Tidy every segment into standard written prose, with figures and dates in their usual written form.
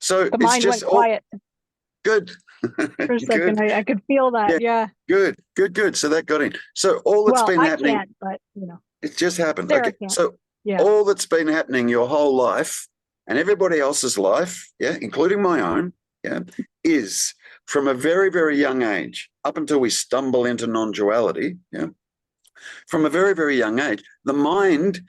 So The it's mind just went quiet good. for a second. Good. I could feel that. Yeah. Good. So that got in. So all that's been happening. I can't, but it just happened. Sarah Okay. can't. So all that's been happening your whole life and everybody else's life, including my own, is from a very, very young age up until we stumble into non-duality, from a very, very young age, the mind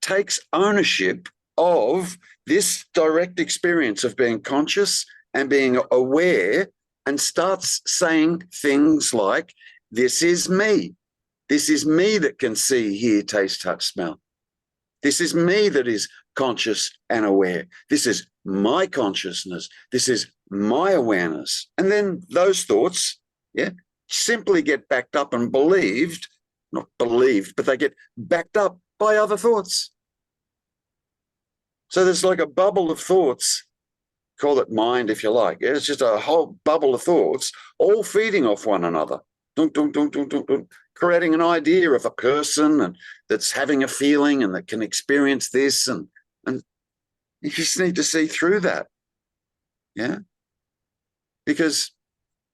takes ownership of this direct experience of being conscious and being aware and starts saying things like, this is me. This is me that can see, hear, taste, touch, smell. This is me that is conscious and aware. This is my consciousness. This is my awareness. And then those thoughts, simply get backed up and believed, not believed, but they get backed up by other thoughts. So there's like a bubble of thoughts, call it mind if you like. It's just a whole bubble of thoughts all feeding off one another, creating an idea of a person and that's having a feeling and that can experience this, and you just need to see through that. Because,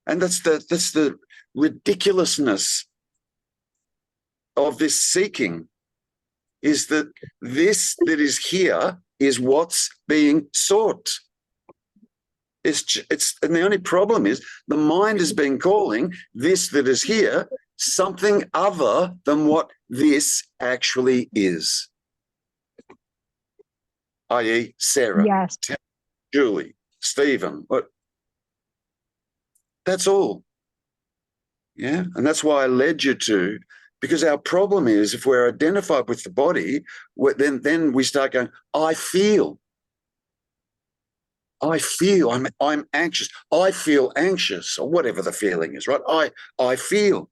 and that's the ridiculousness of this seeking, is that this that is here is what's being sought. It's and the only problem is the mind has been calling this that is here something other than what this actually is, i.e. Sarah, Julie, Stephen. That's all. And that's why I led you to, because our problem is if we're identified with the body, then we start going, I feel, I'm anxious. I feel anxious, or whatever the feeling is, right? I feel.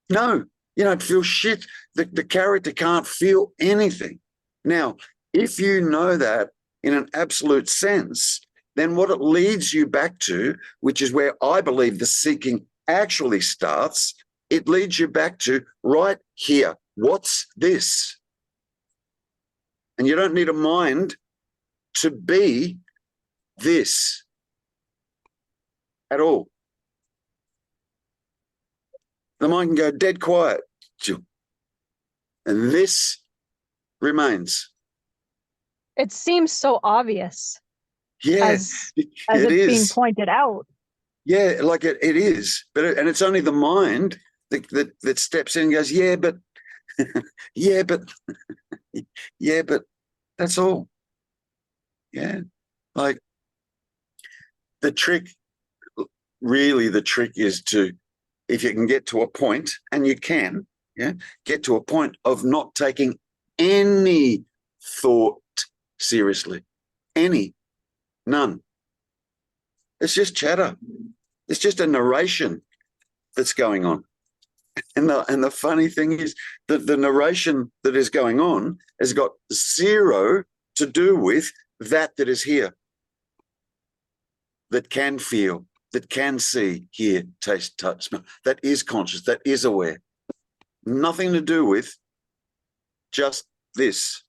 No, you don't feel shit. The character can't feel anything. Now, if you know that in an absolute sense, then what it leads you back to, which is where I believe the seeking actually starts, it leads you back to right here. What's this? And you don't need a mind to be this at all. The mind can go dead quiet, and this remains. It seems so obvious. As it's being pointed out. Like it is, and it's only the mind that steps in and goes, but but that's all. Like the trick is to, if you can get to a point, and you can, get to a point of not taking any thought seriously, none. It's just chatter. It's just a narration that's going on. And the funny thing is that the narration that is going on has got zero to do with that is here, that can feel, that can see, hear, taste, touch, smell, that is conscious, that is aware. Nothing to do with just this.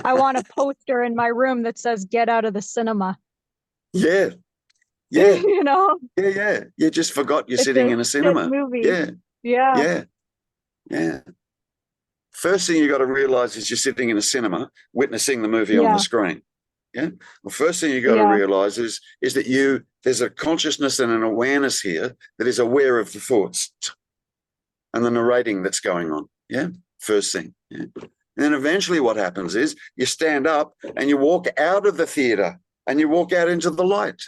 I want a poster in my room that says, get out of the cinema. Yeah. You just forgot you're sitting in a cinema. Movie. Yeah. First thing you got to realize is you're sitting in a cinema witnessing the movie on the screen. Well, first thing you got to realize is that there's a consciousness and an awareness here that is aware of the thoughts and the narrating that's going on. First thing. And then eventually what happens is you stand up and you walk out of the theater and you walk out into the light.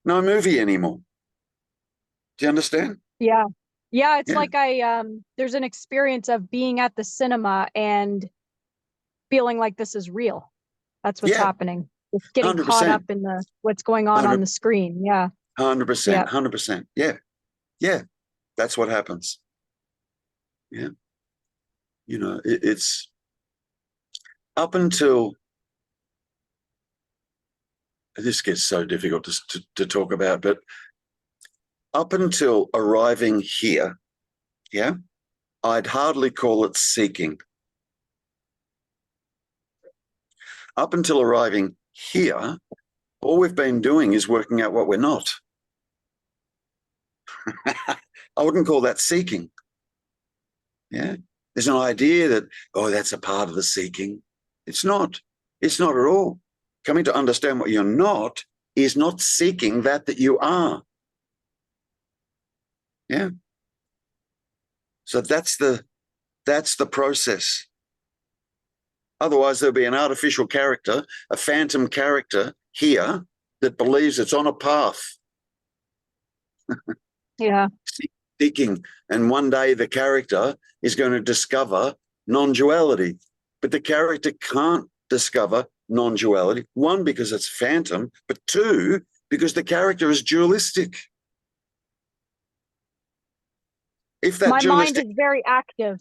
No movie anymore. Do you understand? Yeah, it's like there's an experience of being at the cinema and feeling like this is real. That's what's happening. It's getting 100%. Caught up in what's going on the screen. 100%. Yeah. That's what happens. It's up until, this gets so difficult to talk about, but up until arriving here, I'd hardly call it seeking. Up until arriving here, all we've been doing is working out what we're not. I wouldn't call that seeking. Yeah. There's an idea that, oh, that's a part of the seeking. It's not. It's not at all. Coming to understand what you're not is not seeking that you are. Yeah. So that's the process. Otherwise, there'll be an artificial character, a phantom character here that believes it's on a path. Yeah. Seeking. And one day the character is going to discover non-duality. But the character can't discover non-duality. One, because it's phantom, but two, because the character is dualistic. If that my dualistic, mind is very active.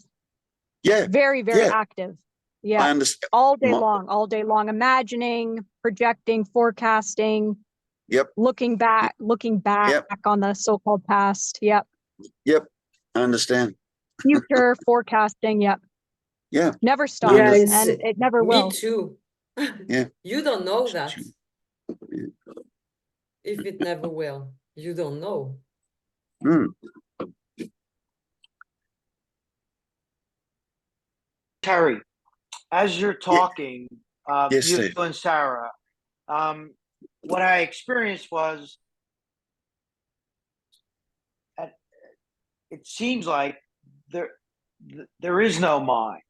Yeah. Very, very Yeah. active. Yeah. I understand. All day long, imagining, projecting, forecasting. Yep. Looking back Yep. on the so-called past. Yep. Yep. I understand. Future forecasting. Yep. Yeah. Never stops, Yeah, and it never will. Me too. Yeah. You don't know that. Yeah. If it never will, you don't know. Mm. Terry, as you're talking, Yes, you Steve. and Sarah, what I experienced was, it seems like there is no mind.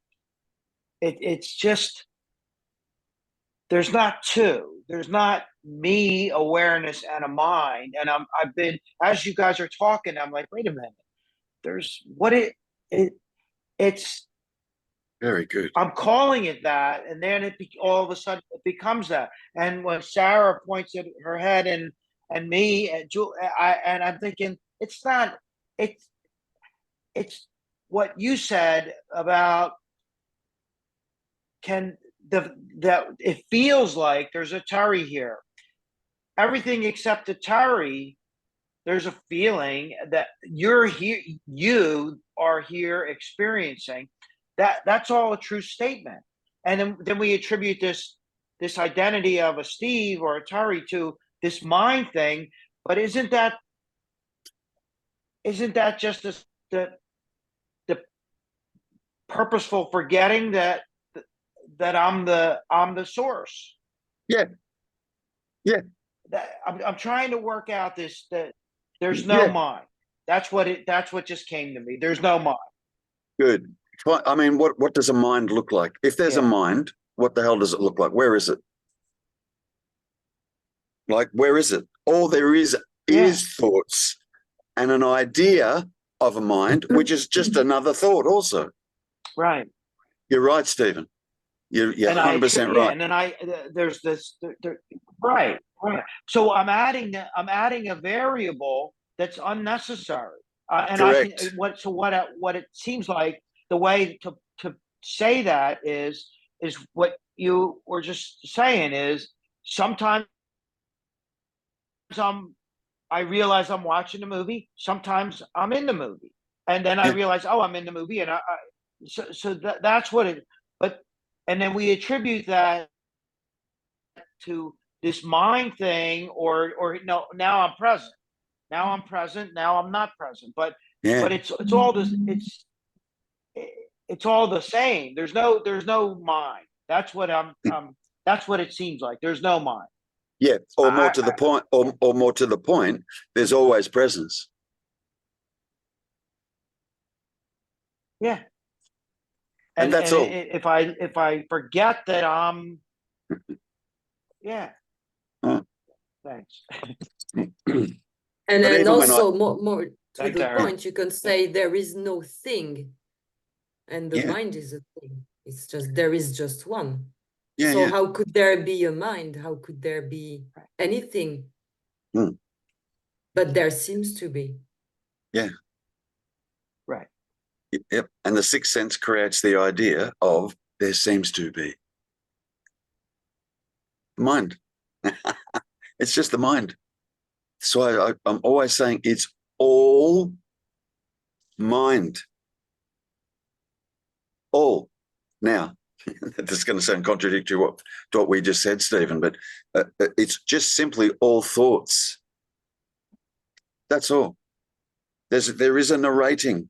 It's just, there's not two. There's not me, awareness, and a mind. And I've been, as you guys are talking, I'm like, wait a minute. There's what it's. Very good. I'm calling it that, and then all of a sudden it becomes that. And when Sarah points at her head and me and I'm thinking, it's not. It's what you said about that it feels like there's a Terry here. Everything except the Terry. There's a feeling that you're here. You are here experiencing. That's all a true statement. And then we attribute this identity of a Steve or a Terry to this mind thing. But isn't that just the purposeful forgetting that I'm the source? Yeah. Yeah. I'm trying to work out this, that there's no mind. That's what just came to me. There's no mind. Good. I mean, what does a mind look like? If there's a mind, what the hell does it look like? Where is it? Like, where is it? All there is thoughts and an idea of a mind, which is just another thought also. Right. You're right, Stephen. You're 100% right. And then there's this, right. So I'm adding a variable that's unnecessary. And Correct. What it seems like, the way to say that is what you were just saying is, sometimes I realize I'm watching a movie. Sometimes I'm in the movie, and then I realize, oh, I'm in the movie, and that's what it. And then we attribute that to this mind thing, or no. Now I'm present. Now I'm present. Now I'm not present. But it's all this. It's all the same. There's no mind. That's what that's what it seems like. There's no mind. Yeah, or more to the point, or more to the point, there's always presence. Yeah. And that's all. If I forget that I'm, thanks. And then also more to Thanks, the Aaron. point, you can say there is no thing, and the mind is a thing. It's just, there is just one. So how could there be a mind? How could there be anything? But there seems to be. Yeah. Right. Yep. And the sixth sense creates the idea of there seems to be. Mind. It's just the mind. So I'm always saying it's all mind. All. Now, this is going to sound contradictory to what we just said, Stephen, but it's just simply all thoughts. That's all. There is a narrating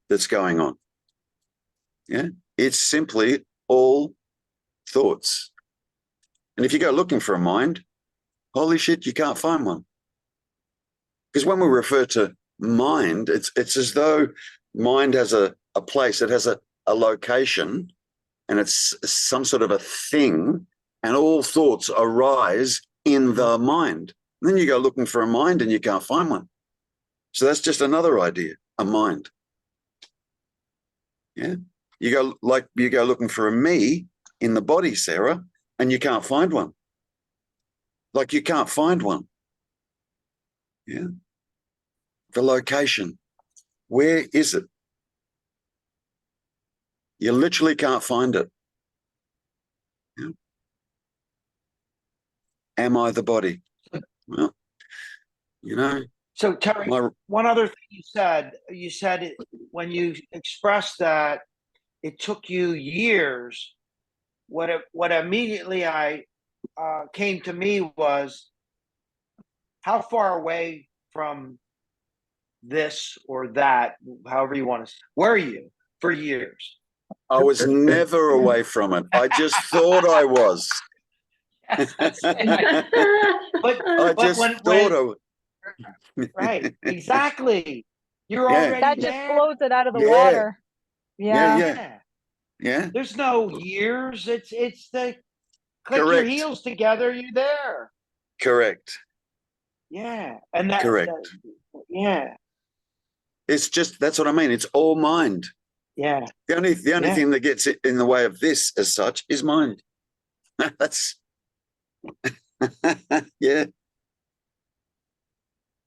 that's going on. Yeah, it's simply all thoughts. And if you go looking for a mind, holy shit, you can't find one. Because when we refer to mind, it's as though mind has a place, it has a location, and it's some sort of a thing, and all thoughts arise in the mind. And then you go looking for a mind and you can't find one. So that's just another idea, a mind. Yeah. You go looking for a me in the body, Sarah, and you can't find one. Like you can't find one. Yeah. The location. Where is it? You literally can't find it. Yeah. Am I the body? Well, you know. So Terry, one other thing you said it, when you expressed that it took you years, what immediately came to me was, how far away from this or that, however you want to say, were you for years? I was never away from it. I just thought I was. But I just thought I was. Right, exactly. You're Yeah. already That there. just blows it out of the Yeah. water. Yeah. There's no years. It's the click your Correct. heels together, you're there. Correct. Yeah. And that Correct. yeah. It's just, that's what I mean. It's all mind. Yeah. The only thing that gets in the way of this as such is mind. That's yeah.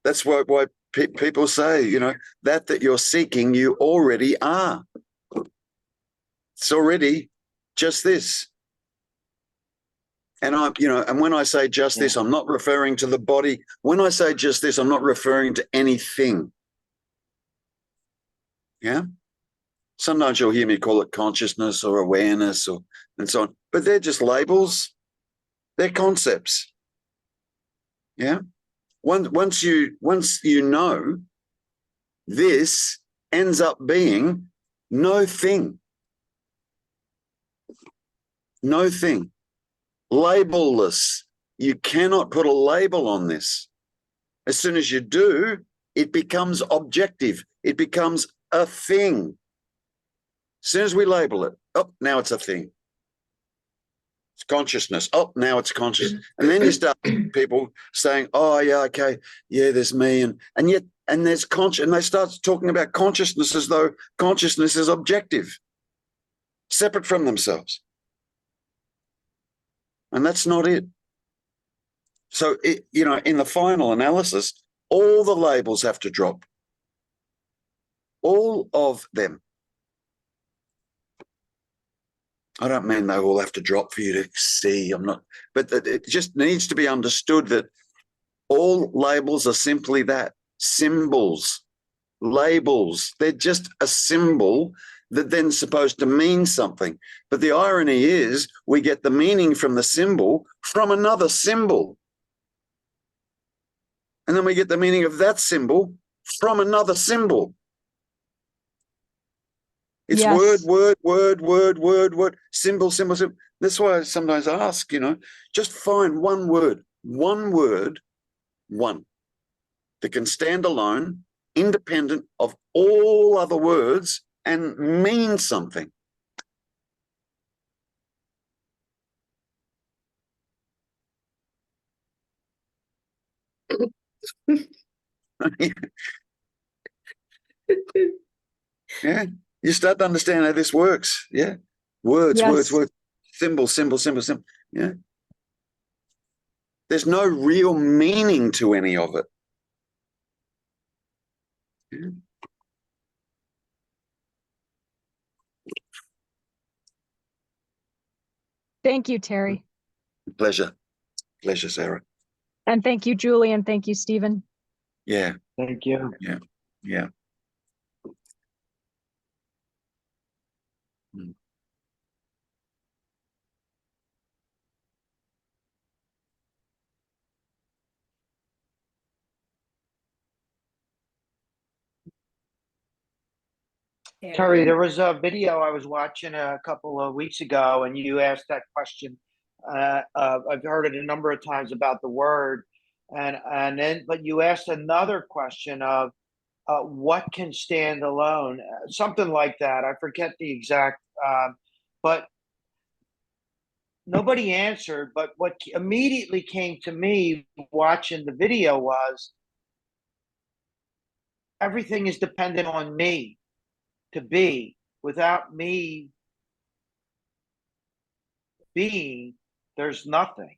That's why people say, you know, that you're seeking, you already are. It's already just this. And and when I say just this, I'm not referring to the body. When I say just this, I'm not referring to anything. Yeah. Sometimes you'll hear me call it consciousness or awareness and so on, but they're just labels. They're concepts. Yeah. Once you know, this ends up being no thing. No thing. Labelless. You cannot put a label on this. As soon as you do, it becomes objective. It becomes a thing. As soon as we label it, oh, now it's a thing. It's consciousness. Oh, now it's conscious. And then you start people saying, oh, yeah, okay, yeah, there's me. And there's and they start talking about consciousness as though consciousness is objective, separate from themselves. And that's not it. So, in the final analysis, all the labels have to drop. All of them. I don't mean they all have to drop for you to see. But it just needs to be understood that all labels are simply that, symbols, labels. They're just a symbol that then's supposed to mean something. But the irony is we get the meaning from the symbol from another symbol. And then we get the meaning of that symbol from another symbol. It's word, symbol. That's why I sometimes ask, just find one word that can stand alone, independent of all other words and mean something. Yeah. You start to understand how this works. Yeah. Words. Symbol. Yeah. There's no real meaning to any of it. Yeah. Thank you, Terry. Pleasure, Sarah. And thank you, Julie, and thank you, Stephen. Yeah. Thank you. Yeah. Terry, there was a video I was watching a couple of weeks ago, and you asked that question. I've heard it a number of times about the word, but you asked another question of what can stand alone, something like that. I forget the exact, but nobody answered. But what immediately came to me watching the video was everything is dependent on me to be. Without me being, there's nothing.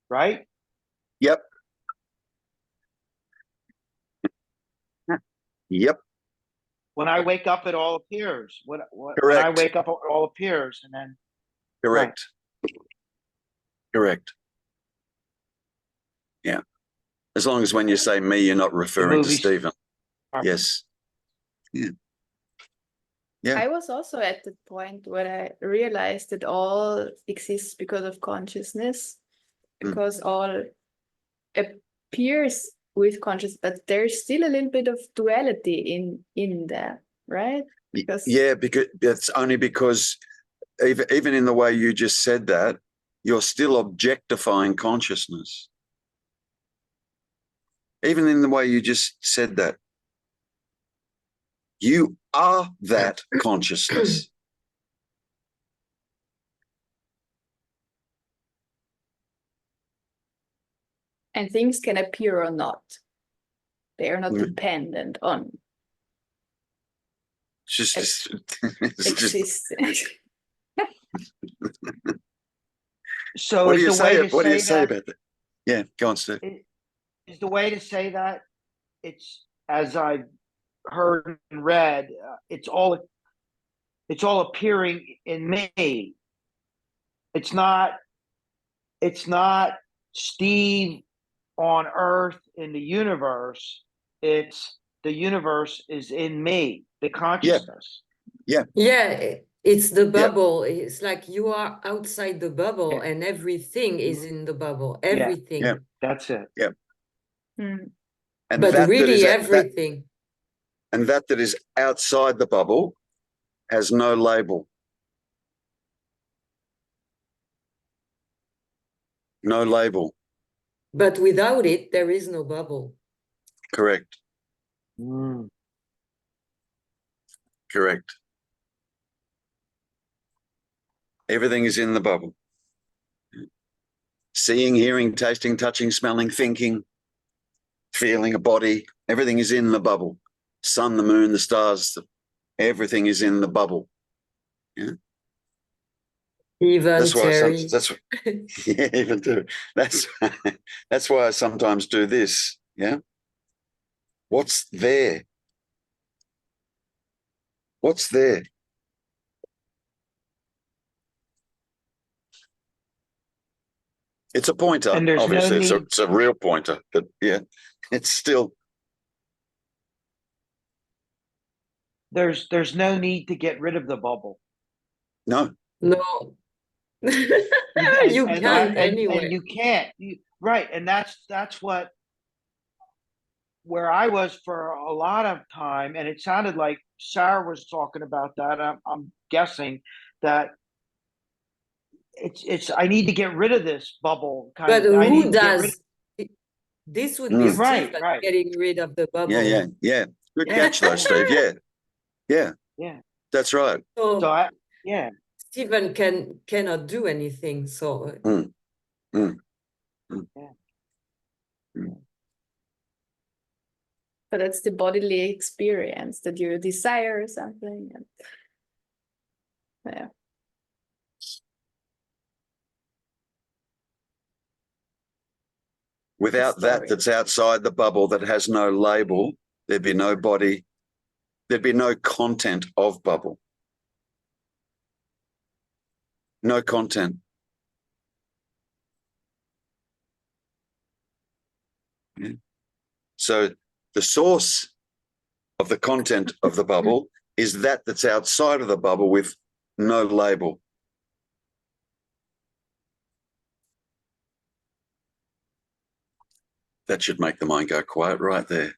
Right? Yep. Yep. When I wake up, it all appears. When I Correct. wake up, it all appears, and then Correct. Right. Correct. Yeah. As long as when you say me, you're not referring to Stephen. Yes. Yeah. Yeah. I was also at the point where I realized that all exists because of consciousness, because all appears with consciousness, but there's still a little bit of duality in there, right? Because that's only because even in the way you just said that, you're still objectifying consciousness. Even in the way you just said that, you are that consciousness. And things can appear or not. They are not dependent on existence. So what do you say? What do you say about that? Yeah, go on, Steve. Is the way to say that it's, as I've heard and read, it's all appearing in me. It's not Steve on Earth in the universe. It's the universe is in me, the consciousness. Yeah. Yeah, it's the bubble. It's like you are outside the bubble and everything is in the bubble. Everything. Yeah. That's it. Yeah. Mm. And but really everything. And that is outside the bubble has no label. No label. But without it, there is no bubble. Correct. Correct. Everything is in the bubble. Seeing, hearing, tasting, touching, smelling, thinking, feeling a body, everything is in the bubble. Sun, the moon, the stars, everything is in the bubble. Yeah. Even that's why Terry. Yeah, even too. That's why I sometimes do this. Yeah. What's there? What's there? It's a pointer, and there's obviously. No it's a real pointer, but yeah, it's still. There's no need to get rid of the bubble. No. No. You can't anyway. And you can't. Right. And that's what where I was for a lot of time, and it sounded like Sarah was talking about that. I'm guessing that it's I need to get rid of this bubble kind but of. But I who does? This would be right, Steve right. getting rid of the bubble. Yeah. Good catch though, Steve. Yeah. That's right. So Stephen cannot do anything. So But that's the bodily experience that you desire something. And, Without that's outside the bubble, that has no label, there'd be no body, there'd be no content of bubble. No content. Yeah. So the source of the content of the bubble is that's outside of the bubble with no label. That should make the mind go quiet right there.